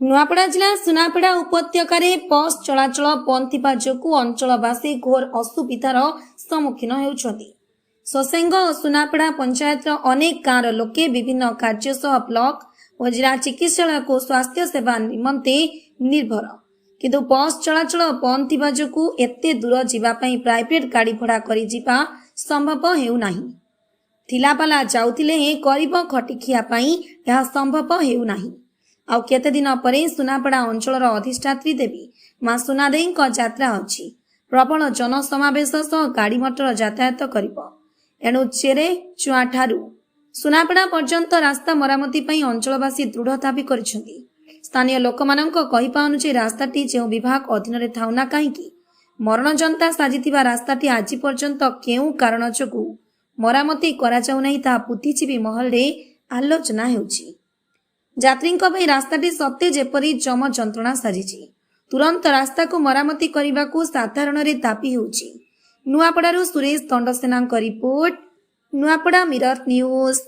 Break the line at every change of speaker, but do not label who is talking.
नुआपड़ा जिला सुनापड़ा उपत्यकार बस चलाचल बंद थिबा जोगु अंचलवासी घोर असुविधार सम्मुखीन हेउछंती। सोसेंग और सुनापड़ा पंचायत अनेक गाँव लोके विभिन्न कार्य सह ब्लॉक और जिला चिकित्सालय को स्वास्थ्य सेवा निमंते निर्भर, किंतु बस चलाचल बंद थिबा जोगु एते दूर जीवा पई प्राइवेट गाड़ी भड़ा करि जीवा संभव हेउ नाही। थिलापाला जाउथिले गरीब खटिखिया पई यह संभव हेउ नाही। आउ केते दिन परे सुनापड़ा अंचल अधिष्ठात्री देवी मां सुनादेई यात्रा अछि। प्रबल जनसमावेश सह गाड़ी मटर यातायात करिबो। एणु चेरे चुआ ठारू सुनापड़ा पर्यंत रास्ता मरामती पई अंचलवासी दृढ़ दाबी करिसेंती। स्थानीय लोकमानंक कहिपा अनुसार रास्ताटी जो विभाग अधीन रे थाउना काहेकि मरण जनता साजिथिबा रास्ताटी आज पर्यंत केउ कारण जोगु मरामती करा जाउ नाही ता बुद्धिजीवी महल रे आलोचना हेउछि। यात्री रास्ताटी सत्य जेपरी जम जंत्रणा साजिछि। तुरंत रास्ता को मरामती करने को साधारण रे दाबी होछि। नुआपड़ारू Suresh Dandasena report, Nuapada mirror news.